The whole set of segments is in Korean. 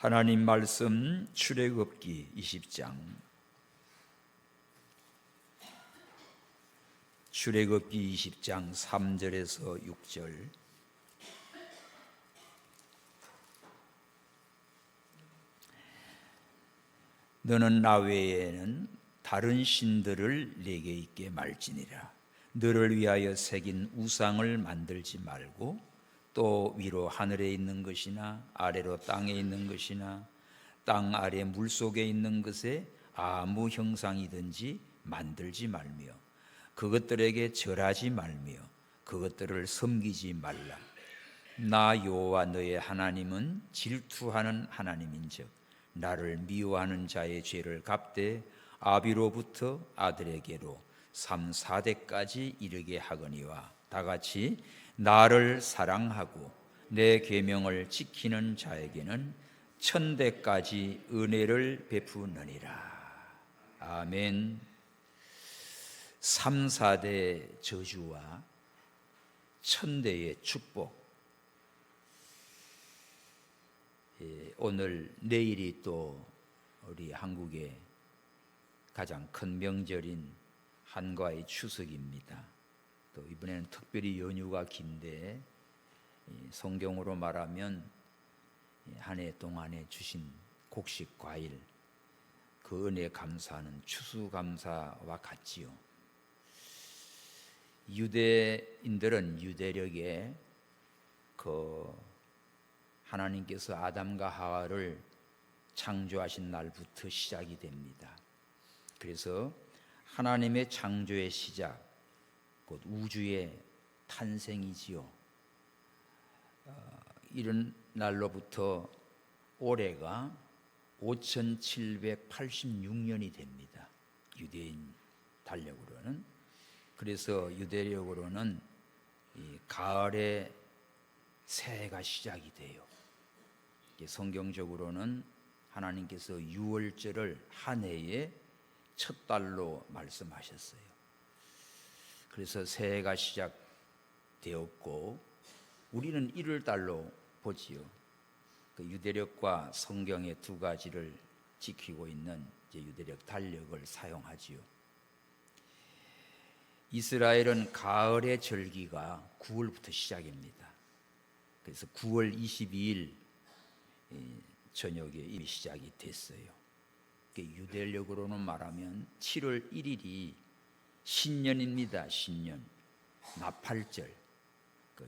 하나님 말씀 출애굽기 20장. 출애굽기 20장 3절에서 6절. 너는 나 외에는 다른 신들을 내게 있게 말지니라. 너를 위하여 새긴 우상을 만들지 말고 또 위로 하늘에 있는 것이나 아래로 땅에 있는 것이나 땅 아래 물속에 있는 것에 아무 형상이든지 만들지 말며 그것들에게 절하지 말며 그것들을 섬기지 말라. 나 여호와 너의 하나님은 질투하는 하나님인즉 나를 미워하는 자의 죄를 갚되 아비로부터 아들에게로 3, 4대까지 이르게 하거니와 다같이 나를 사랑하고 내 계명을 지키는 자에게는 1000대까지 은혜를 베푸느니라. 아멘. 3, 4대 저주와 1000대의 축복. 오늘 내일이 또 우리 한국의 가장 큰 명절인 한가위 추석입니다. 또 이번에는 특별히 연휴가 긴데 성경으로 말하면 한 해 동안에 주신 곡식 과일 그 은혜 감사하는 추수감사와 같지요. 유대인들은 유대력에 하나님께서 아담과 하와를 창조하신 날부터 시작이 됩니다. 그래서 하나님의 창조의 시작, 곧 우주의 탄생이지요. 이런 날로부터 올해가 5786년이 됩니다. 유대인 달력으로는. 그래서 유대력으로는 가을에 새해가 시작이 돼요. 성경적으로는 하나님께서 6월절을 한 해의 첫 달로 말씀하셨어요. 그래서 새해가 시작되었고 우리는 1월 달로 보지요. 그 유대력과 성경의 두 가지를 지키고 있는 유대력 달력을 사용하지요. 이스라엘은 가을의 절기가 9월부터 시작입니다. 그래서 9월 22일 저녁에 이미 시작이 됐어요. 유대력으로는 말하면 7월 1일이 신년입니다. 신년. 나팔절.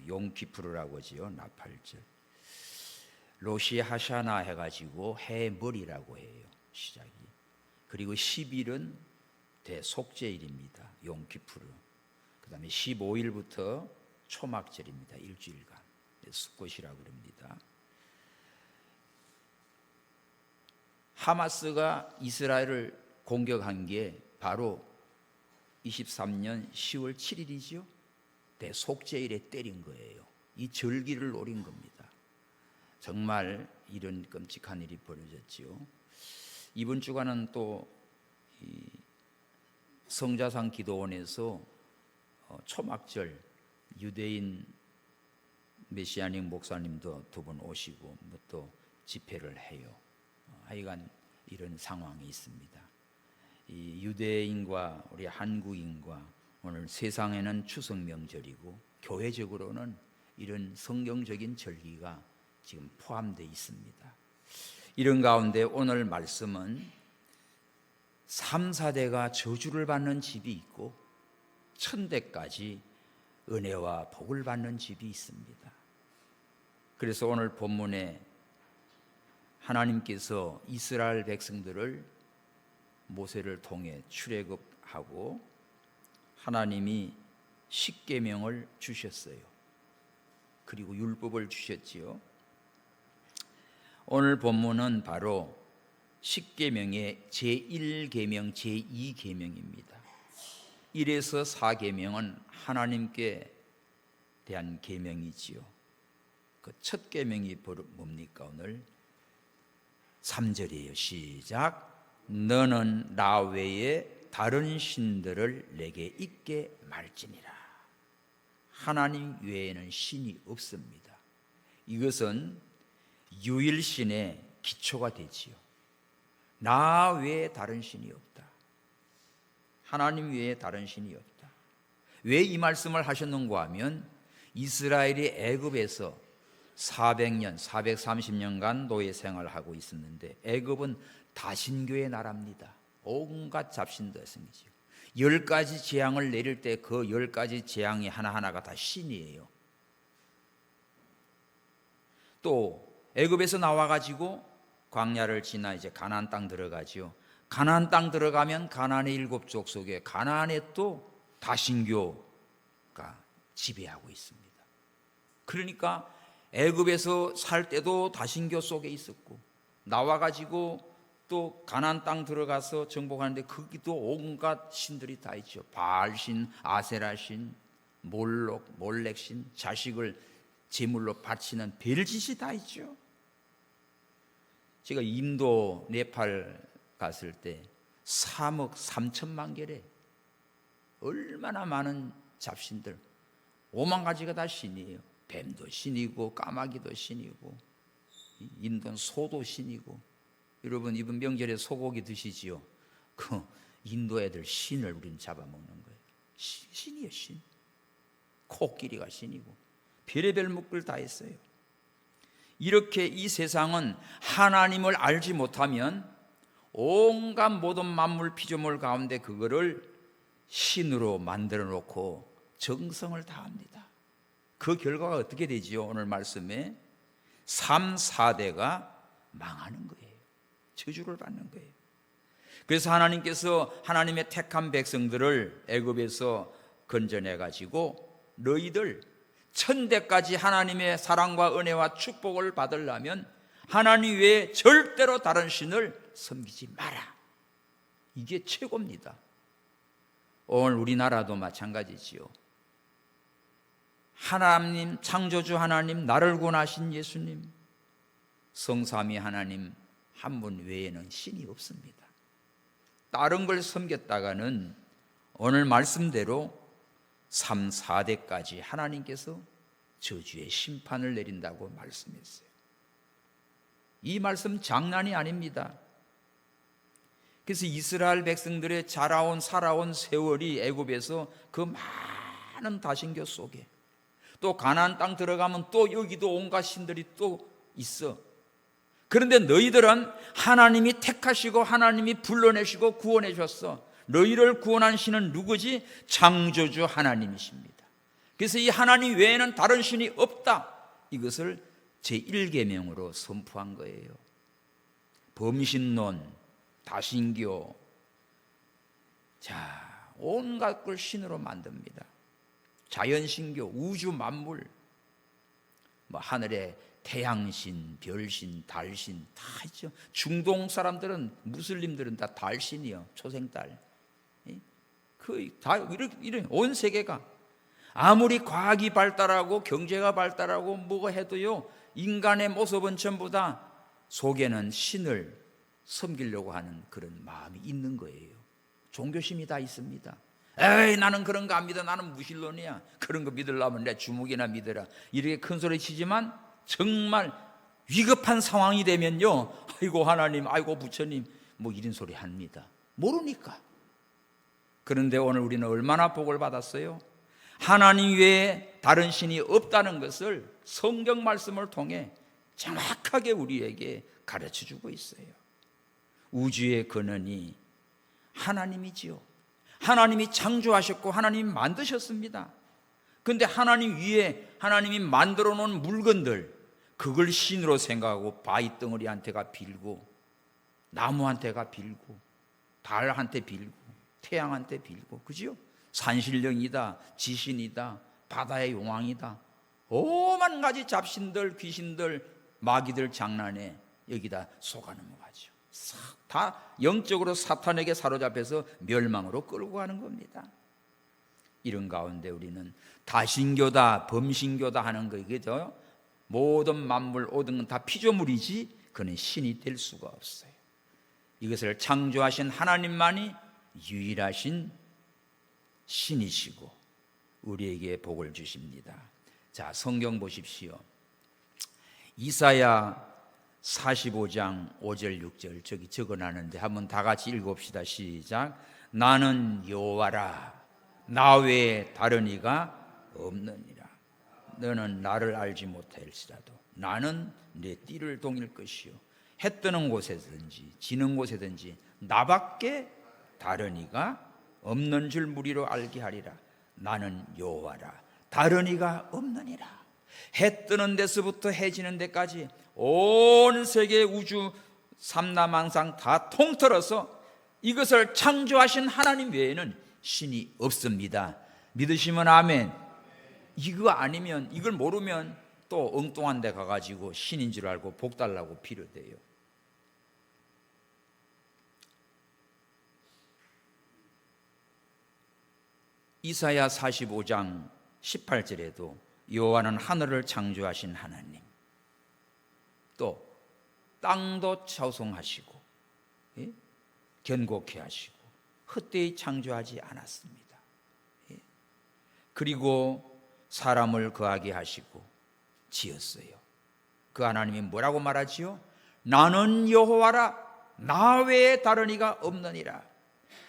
용키푸르라고 하지요. 나팔절. 로시 하샤나 해가지고 해머리라고 해요. 시작이. 그리고 10일은 대속죄일입니다. 용키푸르. 그 다음에 15일부터 초막절입니다. 일주일간. 수꽃이라고 그럽니다. 하마스가 이스라엘을 공격한 게 바로 23년 10월 7일이죠. 대속죄일에 때린 거예요. 이 절기를 노린 겁니다. 정말 이런 끔찍한 일이 벌어졌지요. 이번 주간은 또 성자상 기도원에서 초막절 유대인 메시아닉 목사님도 두 분 오시고 또 집회를 해요. 하여간 이런 상황이 있습니다. 이 유대인과 우리 한국인과 오늘 세상에는 추석 명절이고 교회적으로는 이런 성경적인 절기가 지금 포함되어 있습니다. 이런 가운데 오늘 말씀은 3, 4대가 저주를 받는 집이 있고 1000대까지 은혜와 복을 받는 집이 있습니다. 그래서 오늘 본문에 하나님께서 이스라엘 백성들을 모세를 통해 출애굽하고 하나님이 십계명을 주셨어요. 그리고 율법을 주셨지요. 오늘 본문은 바로 십계명의 제1계명, 제2계명입니다. 1에서 4계명은 하나님께 대한 계명이지요. 그 첫 계명이 뭡니까? 오늘 3절이에요. 시작. 너는 나 외에 다른 신들을 내게 있게 말지니라. 하나님 외에는 신이 없습니다. 이것은 유일신의 기초가 되지요. 나 외에 다른 신이 없다. 하나님 외에 다른 신이 없다. 왜 이 말씀을 하셨는가 하면 이스라엘이 애굽에서 400년, 430년간 노예 생활을 하고 있었는데 애굽은 다신교의 나라입니다. 온갖 잡신들 생기죠. 10가지 재앙을 내릴 때 그 10가지 재앙이 하나하나가 다 신이에요. 또 애굽에서 나와가지고 광야를 지나 이제 가나안 땅 들어가지요. 가나안 땅 들어가면 가나안의 7족 속에 가나안에 또 다신교가 지배하고 있습니다. 그러니까 애굽에서 살 때도 다신교 속에 있었고 나와가지고 또 가나안 땅 들어가서 정복하는데 거기도 온갖 신들이 다 있죠. 바알신, 아세라신, 몰렉신, 자식을 제물로 바치는 별짓이 다 있죠. 제가 인도, 네팔 갔을 때 3억 3천만 개래. 얼마나 많은 잡신들, 5만 가지가 다 신이에요. 뱀도 신이고 까마귀도 신이고 인도는 소도 신이고. 여러분 이번 명절에 소고기 드시지요? 그 인도 애들 신을 우리는 잡아먹는 거예요. 신이에요, 신. 코끼리가 신이고 별의별 목을 다 했어요. 이렇게 이 세상은 하나님을 알지 못하면 온갖 모든 만물 피조물 가운데 그거를 신으로 만들어 놓고 정성을 다합니다. 그 결과가 어떻게 되지요? 오늘 말씀에 3, 4대가 망하는 거예요. 저주를 받는 거예요. 그래서 하나님께서 하나님의 택한 백성들을 애굽에서 건져내 가지고 너희들 천대까지 하나님의 사랑과 은혜와 축복을 받으려면 하나님 외에 절대로 다른 신을 섬기지 마라. 이게 최고입니다. 오늘 우리나라도 마찬가지지요. 하나님, 창조주 하나님, 나를 구원하신 예수님, 성삼위 하나님 한 분 외에는 신이 없습니다. 다른 걸 섬겼다가는 오늘 말씀대로 3, 4대까지 하나님께서 저주의 심판을 내린다고 말씀했어요. 이 말씀 장난이 아닙니다. 그래서 이스라엘 백성들의 자라온 살아온 세월이 애굽에서 그 많은 다신교 속에 또 가나안 땅 들어가면 또 여기도 온갖 신들이 또 있어. 그런데 너희들은 하나님이 택하시고 하나님이 불러내시고 구원해 줬어. 너희를 구원한 신은 누구지? 창조주 하나님이십니다. 그래서 이 하나님 외에는 다른 신이 없다. 이것을 제1계명으로 선포한 거예요. 범신론, 다신교, 자, 온갖 걸 신으로 만듭니다. 자연신교, 우주 만물, 뭐 하늘에 태양신, 별신, 달신 다 있죠. 중동 사람들은, 무슬림들은 다 달신이요, 초생달. 다 이런 온 세계가 아무리 과학이 발달하고 경제가 발달하고 뭐가 해도요, 인간의 모습은 전부 다 속에는 신을 섬기려고 하는 그런 마음이 있는 거예요. 종교심이 다 있습니다. 에이, 나는 그런 거 안 믿어. 나는 무신론이야. 그런 거 믿으려면 내 주먹이나 믿어라. 이렇게 큰 소리 치지만 정말 위급한 상황이 되면요, 아이고 하나님, 아이고 부처님, 뭐 이런 소리 합니다. 모르니까. 그런데 오늘 우리는 얼마나 복을 받았어요? 하나님 외에 다른 신이 없다는 것을 성경 말씀을 통해 정확하게 우리에게 가르쳐주고 있어요. 우주의 근원이 하나님이지요. 하나님이 창조하셨고 하나님이 만드셨습니다. 그런데 하나님 위에 하나님이 만들어 놓은 물건들, 그걸 신으로 생각하고 바위 덩어리한테가 빌고, 나무한테가 빌고, 달한테 빌고, 태양한테 빌고, 그죠? 산신령이다, 지신이다, 바다의 용왕이다, 오만 가지 잡신들, 귀신들, 마귀들 장난에 여기다 속아 넘어가죠. 다 영적으로 사탄에게 사로잡혀서 멸망으로 끌고 가는 겁니다. 이런 가운데 우리는 다신교다, 범신교다 하는 거, 이게 모든 만물, 모든 건 다 피조물이지 그는 신이 될 수가 없어요. 이것을 창조하신 하나님만이 유일하신 신이시고 우리에게 복을 주십니다. 자, 성경 보십시오. 이사야 45장 5절 6절 저기 적어놨는데 한번 다 같이 읽읍시다. 시작. 나는 여호와라, 나 외에 다른 이가 없느니라. 너는 나를 알지 못할지라도 나는 내 띠를 동일 것이요 해 뜨는 곳에든지 지는 곳에든지 나밖에 다른 이가 없는 줄 무리로 알게 하리라. 나는 여호와라, 다른 이가 없느니라. 해 뜨는 데서부터 해 지는 데까지 온 세계 우주 삼라만상 다 통틀어서 이것을 창조하신 하나님 외에는 신이 없습니다. 믿으시면 아멘. 이거 아니면, 이걸 모르면 또 엉뚱한 데 가가지고 신인 줄 알고 복 달라고 빌어대요. 이사야 45장 18절에도 여호와는 하늘을 창조하신 하나님, 또 땅도 조성하시고 견고케 하시고 헛되이 창조하지 않았습니다. 그리고 사람을 거하게 하시고 지었어요. 그 하나님이 뭐라고 말하지요? 나는 여호와라, 나 외에 다른 이가 없느니라.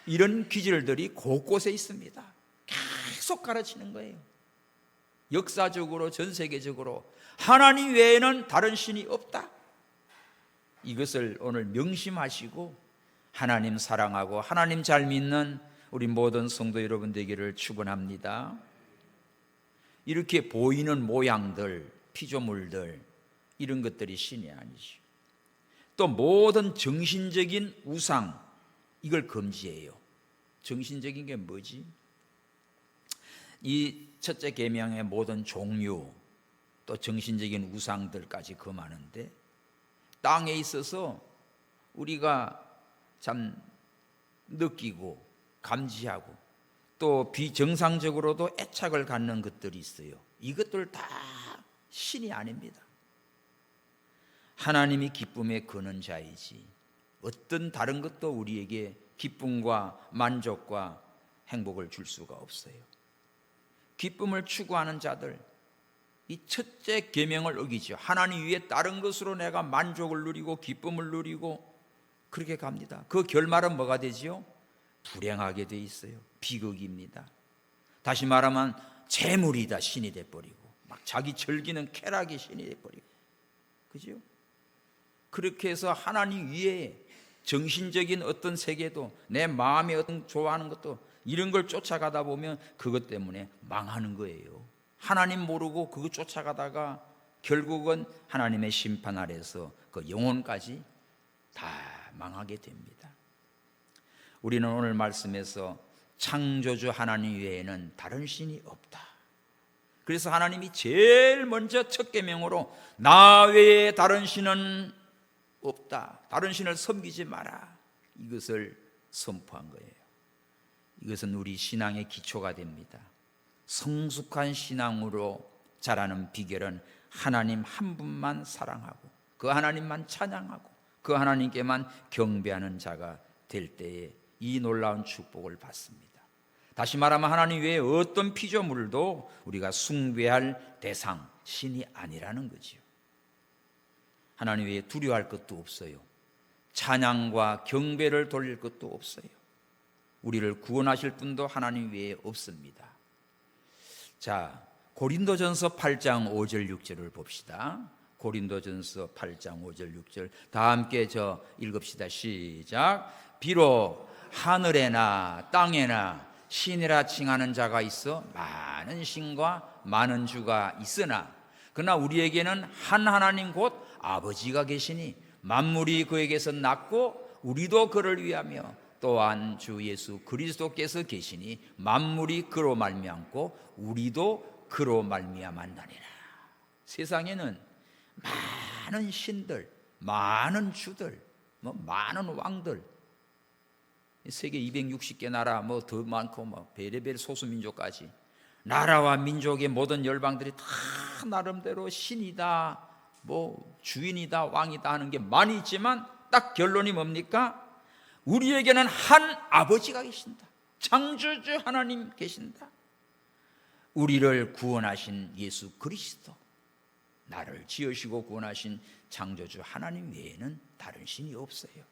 이런 기절들이 곳곳에 있습니다. 계속 가르치는 거예요. 역사적으로 전 세계적으로 하나님 외에는 다른 신이 없다. 이것을 오늘 명심하시고 하나님 사랑하고 하나님 잘 믿는 우리 모든 성도 여러분 되기를 축원합니다. 이렇게 보이는 모양들, 피조물들, 이런 것들이 신이 아니죠. 또 모든 정신적인 우상, 이걸 금지해요. 정신적인 게 뭐지? 이 첫째 계명의 모든 종류, 또 정신적인 우상들까지 금하는데, 땅에 있어서 우리가 참 느끼고 감지하고 또 비정상적으로도 애착을 갖는 것들이 있어요. 이것들 다 신이 아닙니다. 하나님이 기쁨의 근원자이지 어떤 다른 것도 우리에게 기쁨과 만족과 행복을 줄 수가 없어요. 기쁨을 추구하는 자들, 이 첫째 계명을 어기죠. 하나님 위에 다른 것으로 내가 만족을 누리고 기쁨을 누리고 그렇게 갑니다. 그 결말은 뭐가 되지요? 불행하게 돼 있어요. 비극입니다. 다시 말하면 재물이 다 신이 돼버리고 막 자기 즐기는 쾌락이 신이 돼버리고, 그죠? 그렇게 해서 하나님 위에 정신적인 어떤 세계도, 내 마음에 어떤 좋아하는 것도, 이런 걸 쫓아가다 보면 그것 때문에 망하는 거예요. 하나님 모르고 그거 쫓아가다가 결국은 하나님의 심판 아래서 그 영혼까지 다 망하게 됩니다. 우리는 오늘 말씀에서 창조주 하나님 외에는 다른 신이 없다. 그래서 하나님이 제일 먼저 첫 계명으로 나 외에 다른 신은 없다, 다른 신을 섬기지 마라, 이것을 선포한 거예요. 이것은 우리 신앙의 기초가 됩니다. 성숙한 신앙으로 자라는 비결은 하나님 한 분만 사랑하고 그 하나님만 찬양하고 그 하나님께만 경배하는 자가 될 때에 이 놀라운 축복을 받습니다. 다시 말하면 하나님 외에 어떤 피조물도 우리가 숭배할 대상, 신이 아니라는 거지요. 하나님 외에 두려워할 것도 없어요. 찬양과 경배를 돌릴 것도 없어요. 우리를 구원하실 분도 하나님 외에 없습니다. 자, 고린도전서 8장 5절 6절을 봅시다. 고린도전서 8장 5절 6절 다 함께 읽읍시다. 시작. 비록 하늘에나 땅에나 신이라 칭하는 자가 있어 많은 신과 많은 주가 있으나 그러나 우리에게는 한 하나님 곧 아버지가 계시니 만물이 그에게서 났고 우리도 그를 위하며 또한 주 예수 그리스도께서 계시니 만물이 그로 말미암고 우리도 그로 말미암았나니라. 세상에는 많은 신들, 많은 주들, 많은 왕들, 세계 260개 나라, 더 많고 베레벨 소수민족까지 나라와 민족의 모든 열방들이 다 나름대로 신이다, 주인이다, 왕이다 하는 게 많이 있지만 딱 결론이 뭡니까? 우리에게는 한 아버지가 계신다. 창조주 하나님 계신다. 우리를 구원하신 예수 그리스도, 나를 지으시고 구원하신 창조주 하나님 외에는 다른 신이 없어요.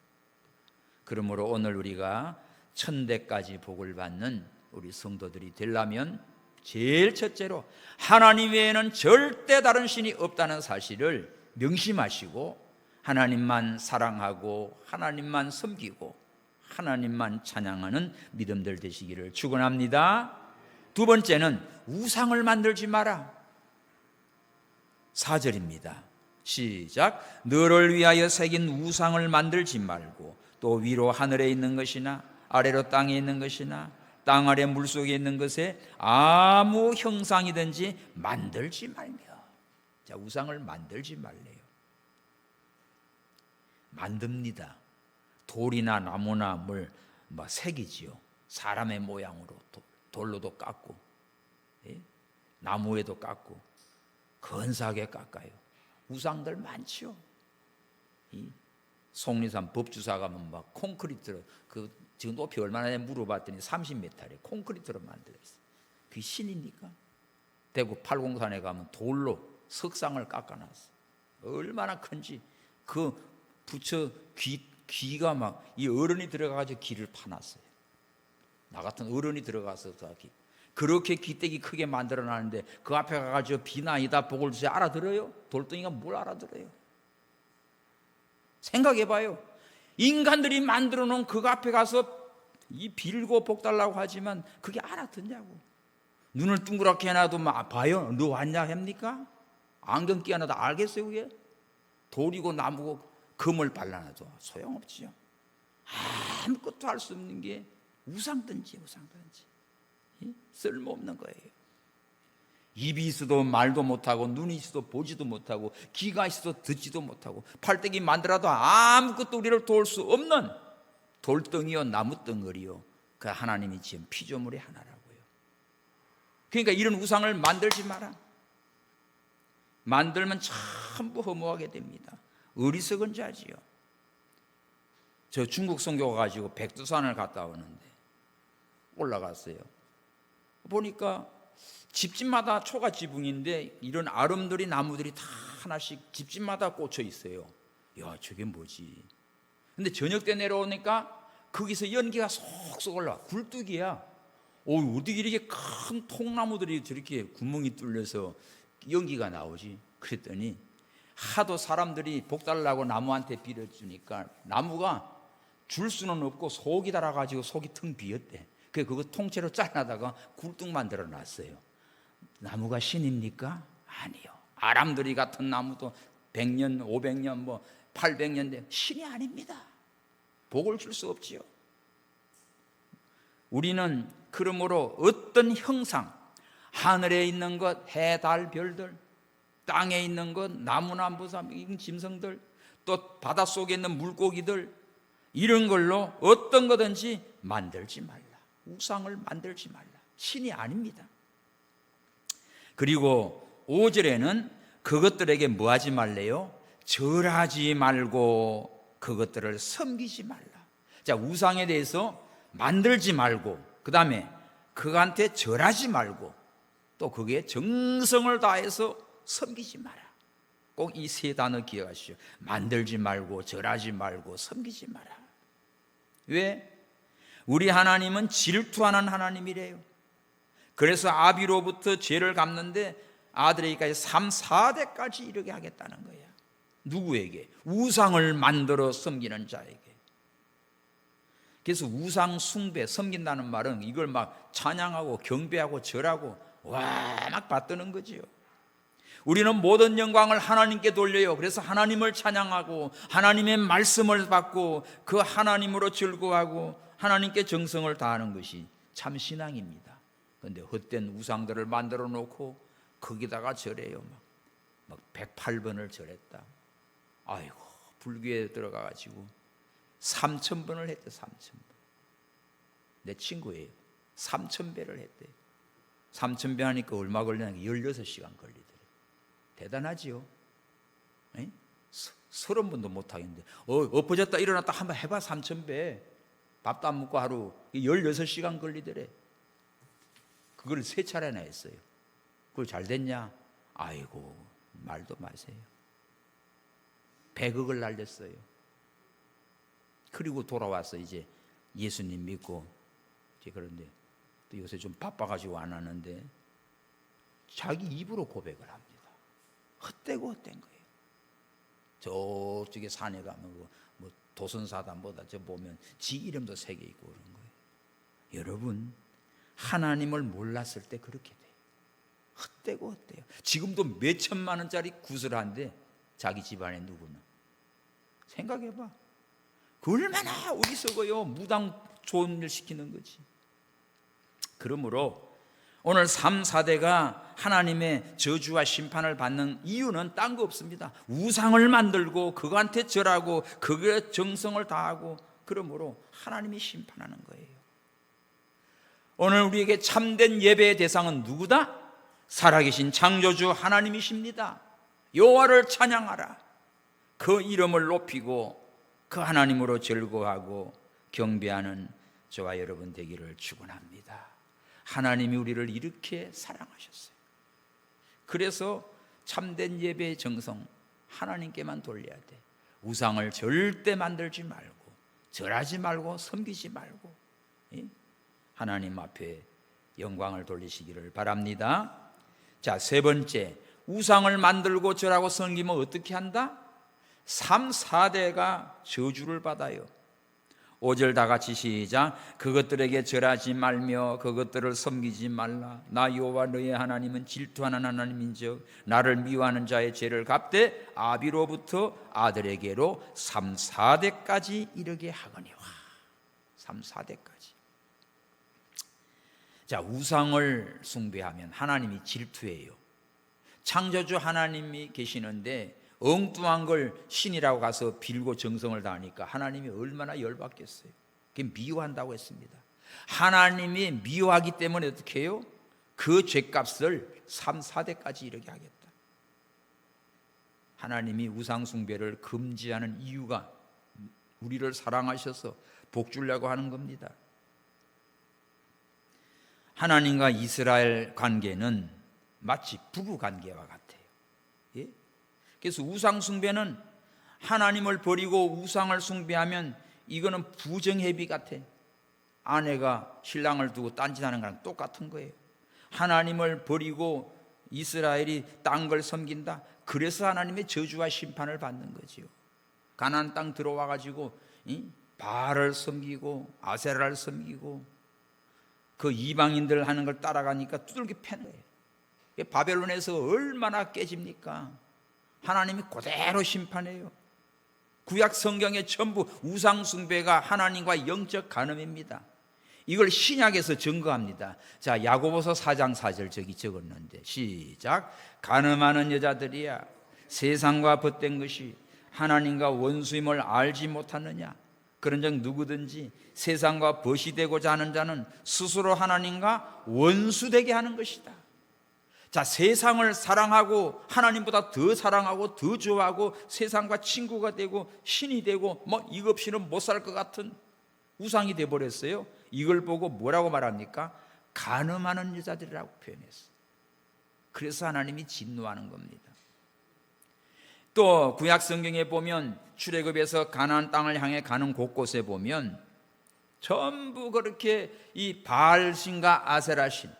그러므로 오늘 우리가 천대까지 복을 받는 우리 성도들이 되려면 제일 첫째로 하나님 외에는 절대 다른 신이 없다는 사실을 명심하시고 하나님만 사랑하고 하나님만 섬기고 하나님만 찬양하는 믿음들 되시기를 축원합니다. 두 번째는 우상을 만들지 마라. 4절입니다. 시작. 너를 위하여 새긴 우상을 만들지 말고 또 위로 하늘에 있는 것이나 아래로 땅에 있는 것이나 땅 아래 물속에 있는 것에 아무 형상이든지 만들지 말며. 자, 우상을 만들지 말래요. 만듭니다. 돌이나 나무나 뭘 새기지요. 사람의 모양으로 돌로도 깎고, 나무에도 깎고, 근사하게 깎아요. 우상들 많지요. 속리산 법주사 가면 막 콘크리트로, 지금 높이 얼마나 되냐 물어봤더니 30m래. 콘크리트로 만들었어요. 그게 신입니까? 대구 팔공산에 가면 돌로 석상을 깎아놨어. 얼마나 큰지. 그 부처 귀가 막 이 어른이 들어가가지고 귀를 파놨어요. 나 같은 어른이 들어가서 그렇게 귀때기 크게 만들어놨는데 그 앞에 가가지고 비나이다 복을 주세요 알아들어요? 돌덩이가 뭘 알아들어요? 생각해봐요. 인간들이 만들어 놓은 그 앞에 가서 이 빌고 복 달라고 하지만 그게 알아듣냐고. 눈을 둥그랗게 해놔도 막 봐요. 너 왔냐 합니까? 안경 끼 하나도 알겠어요 그게? 돌이고 나무고 금을 발라놔도 소용없지요. 아무것도 할 수 없는 게 우상든지 쓸모없는 거예요. 입이 있어도 말도 못하고 눈이 있어도 보지도 못하고 귀가 있어도 듣지도 못하고 팔뚝이 만들어도 아무것도 우리를 도울 수 없는 돌덩이요 나무덩어리요 그 하나님이 지은 피조물의 하나라고요. 그러니까 이런 우상을 만들지 마라. 만들면 전부 허무하게 됩니다. 어리석은 자지요. 저 중국 선교 가지고 백두산을 갔다 오는데 올라갔어요. 보니까 집집마다 초가 지붕인데 이런 아름드리 나무들이 다 하나씩 집집마다 꽂혀 있어요. 야, 저게 뭐지? 근데 저녁 때 내려오니까 거기서 연기가 쏙쏙 올라와. 굴뚝이야. 어떻게 이렇게 큰 통나무들이 저렇게 구멍이 뚫려서 연기가 나오지? 그랬더니 하도 사람들이 복 달라고 나무한테 빌어주니까 나무가 줄 수는 없고 속이 달아가지고 속이 텅 비었대. 그거 통째로 잘라다가 굴뚝 만들어 놨어요. 나무가 신입니까? 아니요. 아람들이 같은 나무도 100년, 500년, 800년 된 신이 아닙니다. 복을 줄 수 없지요. 우리는 그러므로 어떤 형상, 하늘에 있는 것, 해, 달, 별들, 땅에 있는 것, 나무나 무삼, 짐승들, 또 바닷속에 있는 물고기들, 이런 걸로 어떤 거든지 만들지 말라. 우상을 만들지 말라. 신이 아닙니다. 그리고 5절에는 그것들에게 뭐 하지 말래요? 절하지 말고 그것들을 섬기지 말라. 자, 우상에 대해서 만들지 말고 그 다음에 그한테 절하지 말고 또 그게 정성을 다해서 섬기지 마라. 꼭 이 세 단어 기억하시죠. 만들지 말고 절하지 말고 섬기지 마라. 왜? 우리 하나님은 질투하는 하나님이래요. 그래서 아비로부터 죄를 갚는데 아들에게까지 3, 4대까지 이르게 하겠다는 거야. 누구에게? 우상을 만들어 섬기는 자에게. 그래서 우상 숭배, 섬긴다는 말은 이걸 막 찬양하고 경배하고 절하고 막 받드는 거지요. 우리는 모든 영광을 하나님께 돌려요. 그래서 하나님을 찬양하고 하나님의 말씀을 받고 그 하나님으로 즐거워하고 하나님께 정성을 다하는 것이 참 신앙입니다. 그런데 헛된 우상들을 만들어 놓고 거기다가 절해요. 막 108번을 절했다. 아이고, 불교에 들어가가지고 3000번을 했대. 3000번. 내 친구예요. 3000배를 했대. 3000배 하니까 얼마 걸리냐니까 16시간 걸리더래. 대단하지요. 30번도 못하겠는데 엎어졌다 일어났다 한번 해봐. 3000배. 밥도 안 먹고 하루 16시간 걸리더래. 그걸 3차례나 했어요. 그걸 잘 됐냐? 아이고, 말도 마세요. 100억을 날렸어요. 그리고 돌아와서 이제 예수님 믿고, 그런데 또 요새 좀 바빠가지고 안 하는데 자기 입으로 고백을 합니다. 헛되고 헛된 거예요. 저쪽에 산에 가면 뭐 도선사단보다 저 보면 지 이름도 새겨 있고 그런 거예요. 여러분, 하나님을 몰랐을 때 그렇게 돼요. 헛되고 헛돼요. 지금도 몇 천만 원짜리 구슬한데 자기 집안에 누구는 생각해봐. 그 얼마나 어리석어요. 무당 좋은 일 시키는 거지. 그러므로 오늘 3, 4대가 하나님의 저주와 심판을 받는 이유는 딴 거 없습니다. 우상을 만들고 그거한테 절하고 그거에 정성을 다하고, 그러므로 하나님이 심판하는 거예요. 오늘 우리에게 참된 예배의 대상은 누구다? 살아계신 창조주 하나님이십니다. 여호와를 찬양하라. 그 이름을 높이고 그 하나님으로 즐거워하고 경배하는 저와 여러분 되기를 축원합니다. 하나님이 우리를 이렇게 사랑하셨어요. 그래서 참된 예배의 정성 하나님께만 돌려야 돼. 우상을 절대 만들지 말고 절하지 말고 섬기지 말고 하나님 앞에 영광을 돌리시기를 바랍니다. 자, 세 번째, 우상을 만들고 절하고 섬기면 어떻게 한다? 3, 4대가 저주를 받아요. 5절 다 같이 시작. 그것들에게 절하지 말며 그것들을 섬기지 말라. 나 여호와 너의 하나님은 질투하는 하나님인즉 나를 미워하는 자의 죄를 갚되 아비로부터 아들에게로 3, 4대까지 이르게 하거니와. 3, 4대까지. 자, 우상을 숭배하면 하나님이 질투해요. 창조주 하나님이 계시는데 엉뚱한 걸 신이라고 가서 빌고 정성을 다하니까 하나님이 얼마나 열받겠어요. 그게 미워한다고 했습니다. 하나님이 미워하기 때문에 어떻게 해요? 그 죄값을 3, 4대까지 이르게 하겠다. 하나님이 우상 숭배를 금지하는 이유가 우리를 사랑하셔서 복 주려고 하는 겁니다. 하나님과 이스라엘 관계는 마치 부부 관계와 같아요. 예? 그래서 우상 숭배는 하나님을 버리고 우상을 숭배하면 이거는 부정회비 같아. 아내가 신랑을 두고 딴짓하는 거랑 똑같은 거예요. 하나님을 버리고 이스라엘이 딴 걸 섬긴다. 그래서 하나님의 저주와 심판을 받는 거지요. 가나안 땅 들어와 가지고 바알을 섬기고 아세라를 섬기고 그 이방인들 하는 걸 따라가니까 두들겨 패는 거예요. 바벨론에서 얼마나 깨집니까? 하나님이 그대로 심판해요. 구약 성경에 전부 우상 숭배가 하나님과 영적 간음입니다. 이걸 신약에서 증거합니다. 자, 야고보서 4장 4절 저기 적었는데 시작. 간음하는 여자들이야, 세상과 벗된 것이 하나님과 원수임을 알지 못하느냐? 그런즉 누구든지 세상과 벗이 되고자 하는 자는 스스로 하나님과 원수되게 하는 것이다. 자, 세상을 사랑하고 하나님보다 더 사랑하고 더 좋아하고 세상과 친구가 되고 신이 되고 뭐 이거 없이는 못 살 것 같은 우상이 되어버렸어요. 이걸 보고 뭐라고 말합니까? 간음하는 여자들이라고 표현했어요. 그래서 하나님이 진노하는 겁니다. 또 구약 성경에 보면 출애굽에서 가나안 땅을 향해 가는 곳곳에 보면 전부 그렇게 이 바알신과 아세라신,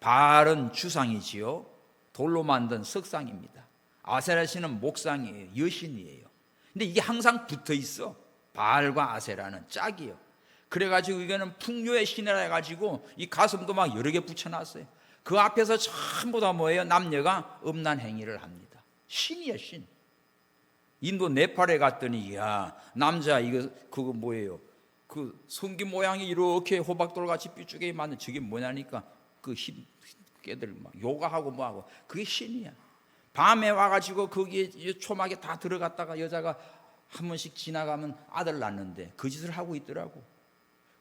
바알은 주상이지요. 돌로 만든 석상입니다. 아세라신은 목상이에요. 여신이에요. 근데 이게 항상 붙어 있어. 바알과 아세라는 짝이에요. 그래가지고 이거는 풍요의 신이라 해가지고 이 가슴도 막 여러 개 붙여놨어요. 그 앞에서 전부 다 뭐예요? 남녀가 음란 행위를 합니다. 신이야, 신. 인도 네팔에 갔더니 야, 남자 이거 그거 뭐예요? 그 성기 모양이 이렇게 호박돌같이 삐죽게 만든 저게 뭐냐니까 그 흰 깨들 막 요가하고 뭐하고 그게 신이야. 밤에 와가지고 거기에 초막에 다 들어갔다가 여자가 한 번씩 지나가면 아들 낳는데 그 짓을 하고 있더라고.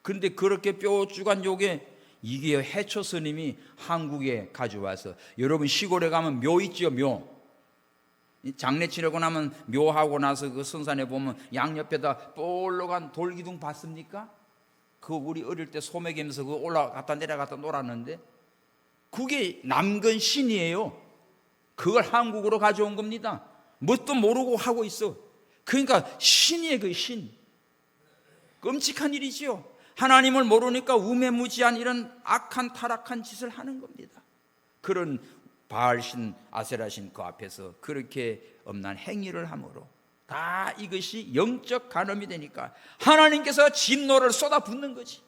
그런데 그렇게 뾰족한 요게 이게 해초 스님이 한국에 가져와서, 여러분 시골에 가면 묘 있죠, 묘. 장례 치르고 나면 묘하고 나서 그 선산에 보면 양옆에다 볼록한 돌기둥 봤습니까? 그거 우리 어릴 때 소매개면서 그거 올라갔다 내려갔다 놀았는데 그게 남근 신이에요. 그걸 한국으로 가져온 겁니다. 뭣도 모르고 하고 있어. 그러니까 신이에요. 그 신. 끔찍한 일이지요. 하나님을 모르니까 우매무지한 이런 악한 타락한 짓을 하는 겁니다. 그런 바알신 아세라신 그 앞에서 그렇게 엄난 행위를 함으로 다 이것이 영적 간음이 되니까 하나님께서 진노를 쏟아붓는 거지.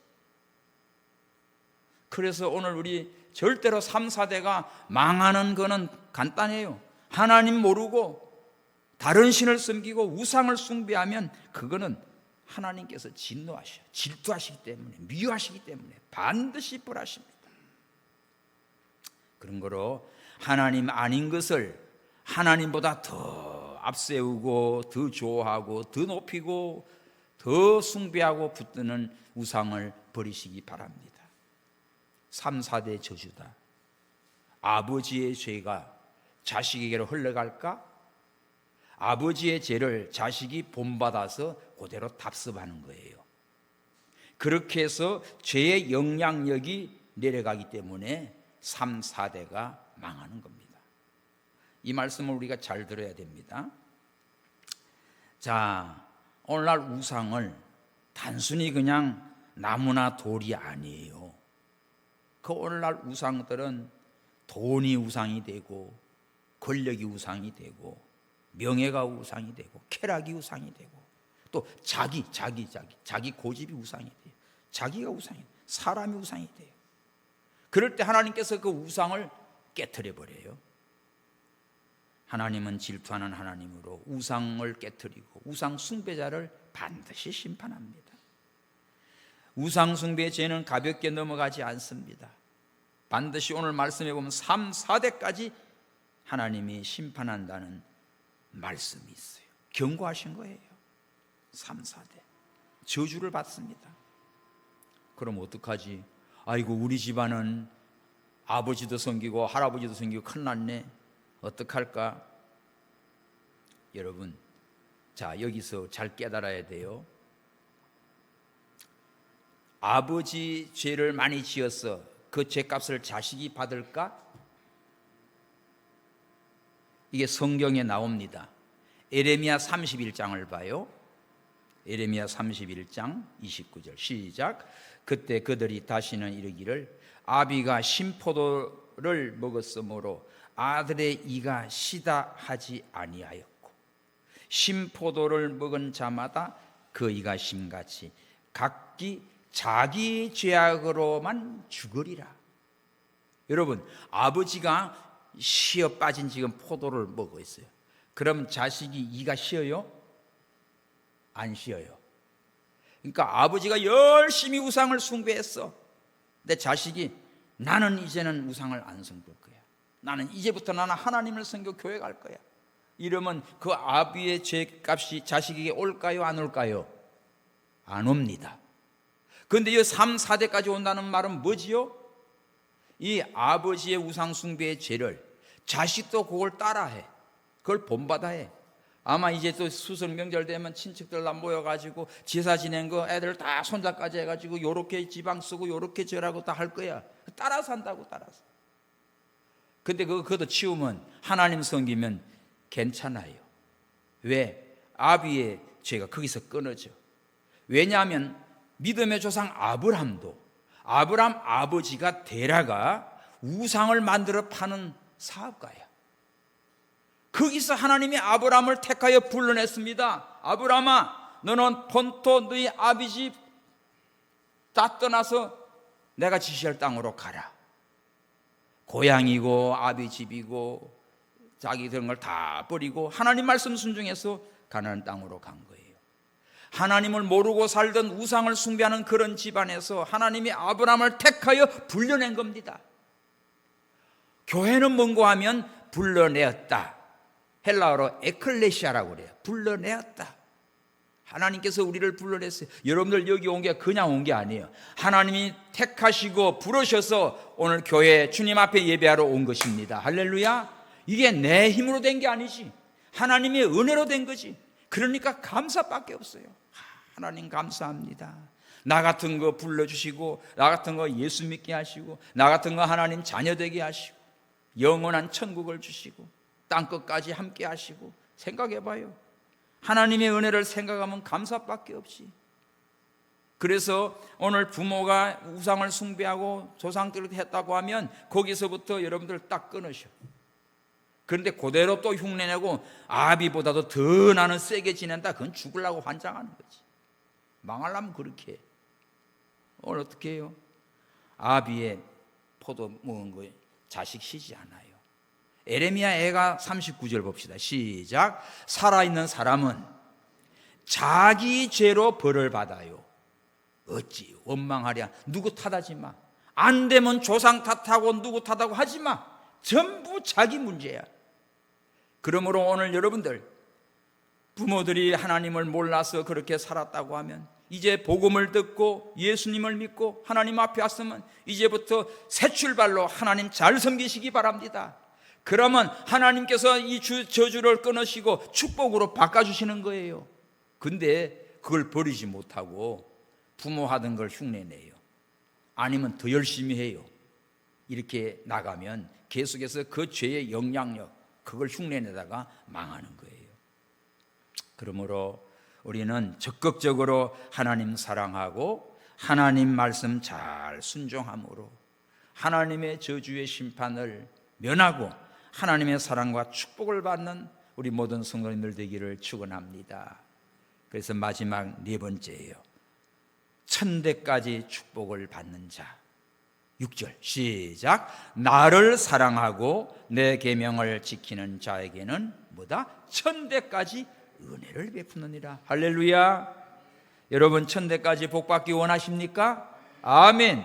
그래서 오늘 우리 절대로 3, 4대가 망하는 거는 간단해요. 하나님 모르고 다른 신을 섬기고 우상을 숭배하면 그거는 하나님께서 진노하셔, 질투하시기 때문에, 미워하시기 때문에 반드시 벌하십니다. 그런 거로 하나님 아닌 것을 하나님보다 더 앞세우고 더 좋아하고 더 높이고 더 숭배하고 붙드는 우상을 버리시기 바랍니다. 3, 4대 저주다. 아버지의 죄가 자식에게로 흘러갈까? 아버지의 죄를 자식이 본받아서 그대로 답습하는 거예요. 그렇게 해서 죄의 영향력이 내려가기 때문에 3, 4대가 망하는 겁니다. 이 말씀을 우리가 잘 들어야 됩니다. 자, 오늘날 우상을 단순히 그냥 나무나 돌이 아니에요. 그 오늘날 우상들은 돈이 우상이 되고 권력이 우상이 되고 명예가 우상이 되고 쾌락이 우상이 되고 또 자기 고집이 우상이 돼요. 자기가 우상이 돼요. 사람이 우상이 돼요. 그럴 때 하나님께서 그 우상을 깨트려 버려요. 하나님은 질투하는 하나님으로 우상을 깨트리고 우상 숭배자를 반드시 심판합니다. 우상 숭배의 죄는 가볍게 넘어가지 않습니다. 반드시 오늘 말씀해 보면 3, 4대까지 하나님이 심판한다는 말씀이 있어요. 경고하신 거예요. 3, 4대 저주를 받습니다. 그럼 어떡하지? 아이고 우리 집안은 아버지도 섬기고 할아버지도 섬기고 큰일 났네. 어떡할까? 여러분, 자 여기서 잘 깨달아야 돼요. 아버지 죄를 많이 지어서 그 죄값을 자식이 받을까? 이게 성경에 나옵니다. 에레미야 31장을 봐요. 에레미야 31장 29절 시작. 그때 그들이 다시는 이르기를 아비가 신포도를 먹었으므로 아들의 이가 시다 하지 아니하였고 신포도를 먹은 자마다 그 이가 심같이 각기 자기 죄악으로만 죽으리라. 여러분, 아버지가 쉬어 빠진 지금 포도를 먹고 있어요. 그럼 자식이 이가 쉬어요? 안 쉬어요. 그러니까 아버지가 열심히 우상을 숭배했어. 근데 자식이 나는 이제는 우상을 안 섬길 거야. 나는 이제부터 나는 하나님을 섬겨 교회 갈 거야. 이러면 그 아비의 죄값이 자식에게 올까요? 안 올까요? 안 옵니다. 그런데 이 3, 4대까지 온다는 말은 뭐지요? 이 아버지의 우상 숭배의 죄를 자식도 그걸 따라해. 그걸 본받아 해. 아마 이제 또 수설 명절 되면 친척들 다 모여가지고 제사 지낸 거 애들 다 손자까지 해가지고 요렇게 지방 쓰고 요렇게 절하고 다 할 거야. 따라서 한다고 따라서. 근데 그것도 치우면 하나님 섬기면 괜찮아요. 왜? 아비의 죄가 거기서 끊어져. 왜냐하면 믿음의 조상 아브람도 아브람 아버지가 데라가 우상을 만들어 파는 사업가야. 거기서 하나님이 아브람을 택하여 불러냈습니다. 아브람아, 너는 본토 너희 아비 집 다 떠나서 내가 지시할 땅으로 가라. 고향이고 아비 집이고 자기 그런 걸 다 버리고 하나님 말씀 순종해서 가나안 땅으로 간 거예요. 하나님을 모르고 살던 우상을 숭배하는 그런 집안에서 하나님이 아브람을 택하여 불러낸 겁니다. 교회는 뭔고 하면 불러내었다. 헬라어로 에클레시아라고 그래요. 불러내었다. 하나님께서 우리를 불러냈어요. 여러분들 여기 온 게 그냥 온 게 아니에요. 하나님이 택하시고 부르셔서 오늘 교회 주님 앞에 예배하러 온 것입니다. 할렐루야. 이게 내 힘으로 된 게 아니지. 하나님의 은혜로 된 거지. 그러니까 감사밖에 없어요. 하나님 감사합니다. 나 같은 거 불러주시고 나 같은 거 예수 믿게 하시고 나 같은 거 하나님 자녀 되게 하시고 영원한 천국을 주시고 땅끝까지 함께 하시고 생각해봐요. 하나님의 은혜를 생각하면 감사밖에 없지. 그래서 오늘 부모가 우상을 숭배하고 조상들을 했다고 하면 거기서부터 여러분들 딱 끊으셔. 그런데 그대로 또 흉내내고 아비보다도 더 나는 세게 지낸다, 그건 죽으려고 환장하는 거지. 망하려면 그렇게 해. 오늘 어떻게 해요? 아비의 포도 먹은 거에 자식 쉬지 않아요. 에레미야 애가 39절 봅시다. 시작. 살아있는 사람은 자기 죄로 벌을 받아요. 어찌 원망하랴. 누구 탓하지 마. 안 되면 조상 탓하고 누구 탓하고 하지 마. 전부 자기 문제야. 그러므로 오늘 여러분들, 부모들이 하나님을 몰라서 그렇게 살았다고 하면 이제 복음을 듣고 예수님을 믿고 하나님 앞에 왔으면 이제부터 새 출발로 하나님 잘 섬기시기 바랍니다. 그러면 하나님께서 이 저주를 끊으시고 축복으로 바꿔주시는 거예요. 근데 그걸 버리지 못하고 부모 하던 걸 흉내내요. 아니면 더 열심히 해요. 이렇게 나가면 계속해서 그 죄의 영향력, 그걸 흉내내다가 망하는 거예요. 그러므로 우리는 적극적으로 하나님 사랑하고 하나님 말씀 잘 순종함으로 하나님의 저주의 심판을 면하고 하나님의 사랑과 축복을 받는 우리 모든 성도님들 되기를 축원합니다. 그래서 마지막 네 번째예요. 천대까지 축복을 받는 자. 6절 시작. 나를 사랑하고 내 계명을 지키는 자에게는 뭐다? 천대까지 은혜를 베푸느니라. 할렐루야. 여러분 천대까지 복받기 원하십니까? 아멘.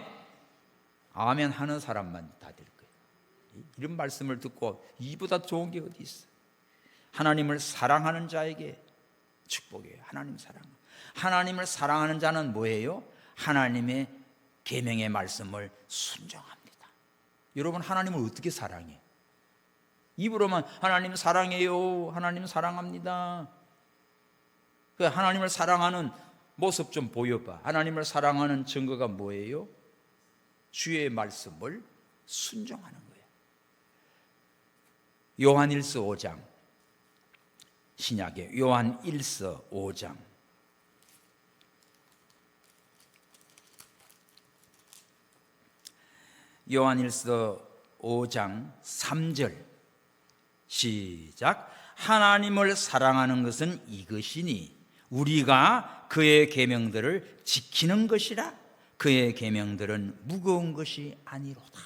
아멘 하는 사람만 다 될 거예요. 이런 말씀을 듣고 이보다 좋은 게 어디 있어? 하나님을 사랑하는 자에게 축복이에요. 하나님 사랑. 하나님을 사랑하는 자는 뭐예요? 하나님의 계명의 말씀을 순종합니다. 여러분 하나님을 어떻게 사랑해? 입으로만 하나님 사랑해요, 하나님 사랑합니다. 그 하나님을 사랑하는 모습 좀 보여봐. 하나님을 사랑하는 증거가 뭐예요? 주의 말씀을 순종하는 거예요. 요한일서 5장, 신약의 요한일서 5장 요한일서 5장 3절 시작. 하나님을 사랑하는 것은 이것이니 우리가 그의 계명들을 지키는 것이라. 그의 계명들은 무거운 것이 아니로다.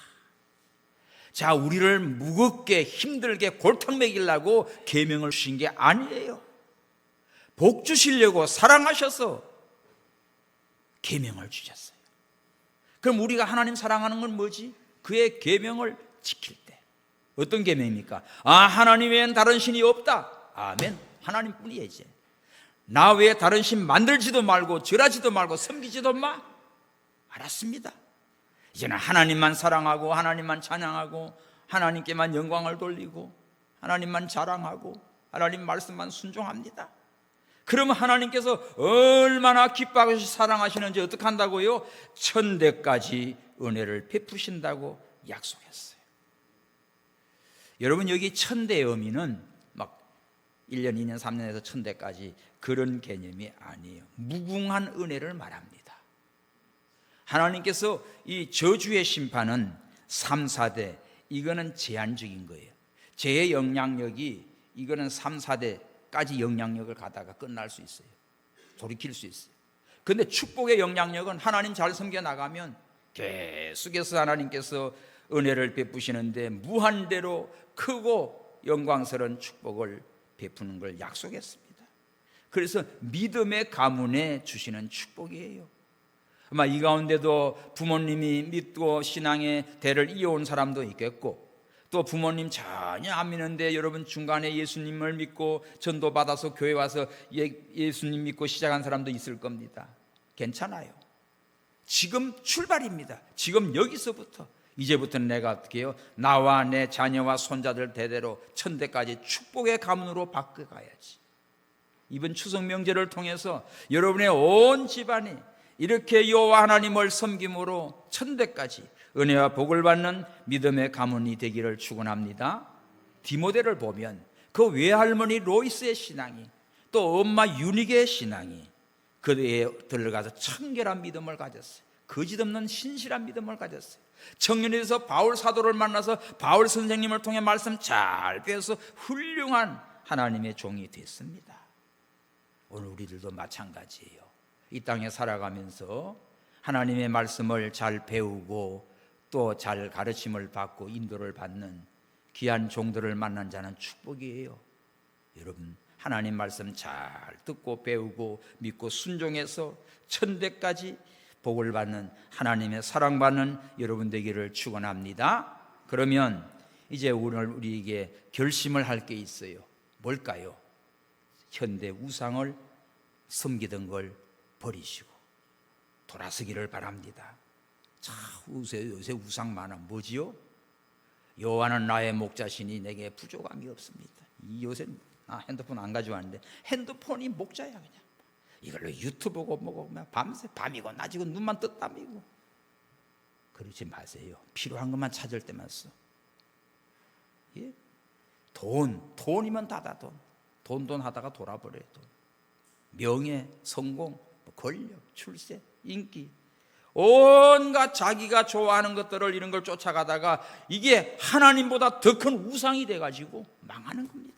자, 우리를 무겁게 힘들게 골탕 먹이려고 계명을 주신 게 아니에요. 복 주시려고 사랑하셔서 계명을 주셨어요. 그럼 우리가 하나님 사랑하는 건 뭐지? 그의 계명을 지킬 때. 어떤 계명입니까? 하나님 외엔 다른 신이 없다. 아멘. 하나님뿐이야. 이제 나 외에 다른 신 만들지도 말고 절하지도 말고 섬기지도 마. 알았습니다. 이제는 하나님만 사랑하고 하나님만 찬양하고 하나님께만 영광을 돌리고 하나님만 자랑하고 하나님 말씀만 순종합니다. 그러면 하나님께서 얼마나 기뻐하고 사랑하시는지 어떻게 한다고요? 천대까지 은혜를 베푸신다고 약속했어요. 여러분 여기 천대의 의미는 막 1년, 2년, 3년에서 천대까지 그런 개념이 아니에요. 무궁한 은혜를 말합니다. 하나님께서 이 저주의 심판은 3, 4대 이거는 제한적인 거예요. 죄의 영향력이 이거는 3, 4대까지 영향력을 가다가 끝날 수 있어요. 돌이킬 수 있어요. 그런데 축복의 영향력은 하나님 잘 섬겨 나가면 계속해서 하나님께서 은혜를 베푸시는데 무한대로 크고 영광스러운 축복을 베푸는 걸 약속했습니다. 그래서 믿음의 가문에 주시는 축복이에요. 아마 이 가운데도 부모님이 믿고 신앙의 대를 이어온 사람도 있겠고 또 부모님 전혀 안 믿는데 여러분 중간에 예수님을 믿고 전도 받아서 교회 와서 예수님 믿고 시작한 사람도 있을 겁니다. 괜찮아요. 지금 출발입니다. 지금 여기서부터 이제부터는 내가 어떻게 해요? 나와 내 자녀와 손자들 대대로 천대까지 축복의 가문으로 바꿔가야지. 이번 추석 명절을 통해서 여러분의 온 집안이 이렇게 여호와 하나님을 섬김으로 천대까지 은혜와 복을 받는 믿음의 가문이 되기를 축원합니다. 디모데를 보면 그 외할머니 로이스의 신앙이 또 엄마 유닉의 신앙이 그에 들어가서 청결한 믿음을 가졌어요. 거짓없는 신실한 믿음을 가졌어요. 청년이 돼서 바울 사도를 만나서 바울 선생님을 통해 말씀 잘 배워서 훌륭한 하나님의 종이 됐습니다. 오늘 우리들도 마찬가지예요. 이 땅에 살아가면서 하나님의 말씀을 잘 배우고 또 잘 가르침을 받고 인도를 받는 귀한 종들을 만난 자는 축복이에요. 여러분, 하나님 말씀 잘 듣고 배우고 믿고 순종해서 천대까지 복을 받는 하나님의 사랑받는 여러분 되기를 축원합니다. 그러면 이제 오늘 우리에게 결심을 할 게 있어요. 뭘까요? 현대 우상을 섬기던 걸 버리시고 돌아서기를 바랍니다. 자, 요새 우상 많아. 뭐지요? 여호와는 나의 목자시니 내게 부족함이 없습니다. 이 요새 핸드폰 안 가져왔는데 핸드폰이 목자야. 그냥 이걸로 유튜브 보고 뭐고 밤새 밤이고 낮이고 눈만 떴다미고. 그러지 마세요. 필요한 것만 찾을 때만 써. 예? 돈이면 다다 돈 하다가 돌아버려요. 돈. 명예, 성공, 권력, 출세, 인기, 온갖 자기가 좋아하는 것들을 이런 걸 쫓아가다가 이게 하나님보다 더 큰 우상이 돼가지고 망하는 겁니다.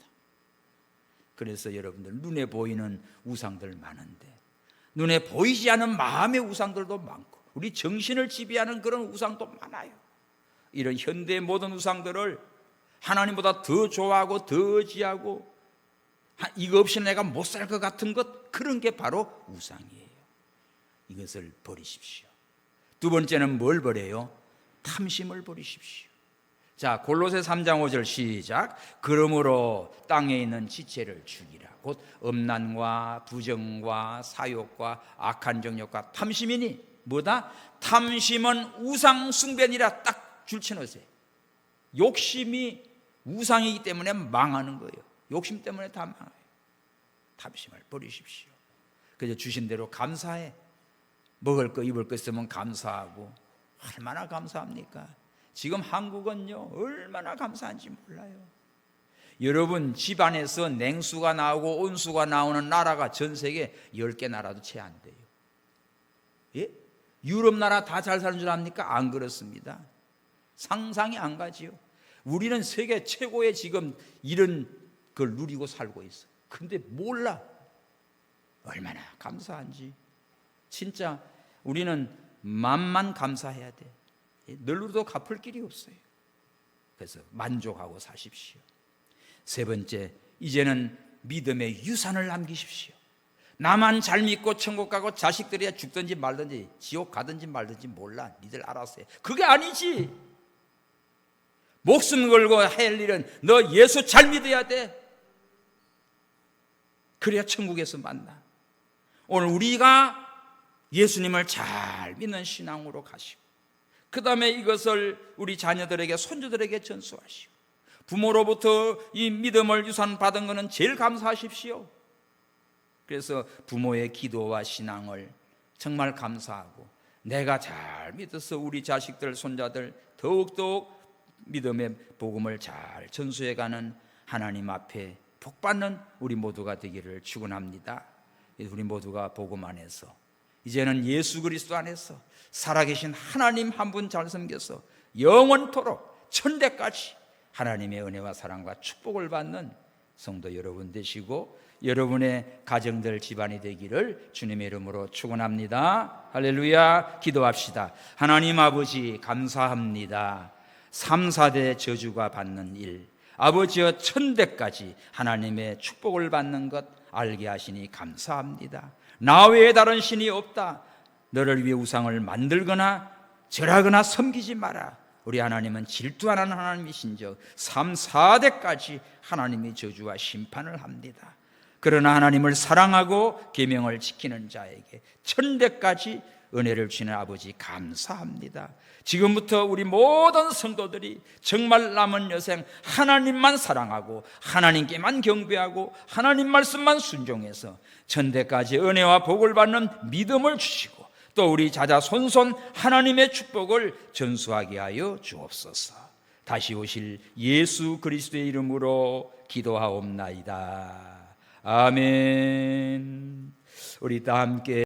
그래서 여러분들 눈에 보이는 우상들 많은데 눈에 보이지 않은 마음의 우상들도 많고 우리 정신을 지배하는 그런 우상도 많아요. 이런 현대의 모든 우상들을 하나님보다 더 좋아하고 더 의지하고 이거 없이 내가 못 살 것 같은 것, 그런 게 바로 우상이에요. 이것을 버리십시오. 두 번째는 뭘 버려요? 탐심을 버리십시오. 자, 골로새 3장 5절 시작. 그러므로 땅에 있는 지체를 죽이라. 곧 음란과 부정과 사욕과 악한 정욕과 탐심이니 뭐다? 탐심은 우상 숭배니라. 딱 줄쳐놓으세요. 욕심이 우상이기 때문에 망하는 거예요. 욕심 때문에 다 망해요. 탐심을 버리십시오. 그래서 주신 대로 감사해. 먹을 거 입을 거 있으면 감사하고. 얼마나 감사합니까? 지금 한국은요 얼마나 감사한지 몰라요. 여러분 집안에서 냉수가 나오고 온수가 나오는 나라가 전 세계 10개 나라도 채 안 돼요. 예? 유럽 나라 다 잘 사는 줄 압니까? 안 그렇습니다. 상상이 안 가지요. 우리는 세계 최고의 지금 이런 걸 누리고 살고 있어. 근데 몰라. 얼마나 감사한지. 진짜 우리는 맘만 감사해야 돼. 널로도 갚을 길이 없어요. 그래서 만족하고 사십시오. 세 번째, 이제는 믿음의 유산을 남기십시오. 나만 잘 믿고 천국 가고 자식들이 죽든지 말든지 지옥 가든지 말든지 몰라. 니들 알아서 해. 그게 아니지. 목숨 걸고 할 일은 너 예수 잘 믿어야 돼. 그래야 천국에서 만나. 오늘 우리가 예수님을 잘 믿는 신앙으로 가시고 그 다음에 이것을 우리 자녀들에게 손주들에게 전수하시고 부모로부터 이 믿음을 유산받은 것은 제일 감사하십시오. 그래서 부모의 기도와 신앙을 정말 감사하고 내가 잘 믿어서 우리 자식들 손자들 더욱더욱 믿음의 복음을 잘 전수해가는 하나님 앞에 복받는 우리 모두가 되기를 축원합니다. 우리 모두가 복음 안에서 이제는 예수 그리스도 안에서 살아계신 하나님 한 분 잘 섬겨서 영원토록 천대까지 하나님의 은혜와 사랑과 축복을 받는 성도 여러분 되시고 여러분의 가정들 집안이 되기를 주님의 이름으로 축원합니다. 할렐루야. 기도합시다. 하나님 아버지 감사합니다. 3, 4대 저주가 받는 일, 아버지여 천대까지 하나님의 축복을 받는 것 알게 하시니 감사합니다. 나 외에 다른 신이 없다. 너를 위해 우상을 만들거나 절하거나 섬기지 마라. 우리 하나님은 질투하는 하나님이신즉 3, 4대까지 하나님이 저주와 심판을 합니다. 그러나 하나님을 사랑하고 계명을 지키는 자에게 천대까지 은혜를 주시는 아버지 감사합니다. 지금부터 우리 모든 성도들이 정말 남은 여생 하나님만 사랑하고 하나님께만 경배하고 하나님 말씀만 순종해서 천대까지 은혜와 복을 받는 믿음을 주시고 또 우리 자자손손 하나님의 축복을 전수하게 하여 주옵소서. 다시 오실 예수 그리스도의 이름으로 기도하옵나이다. 아멘. 우리 다 함께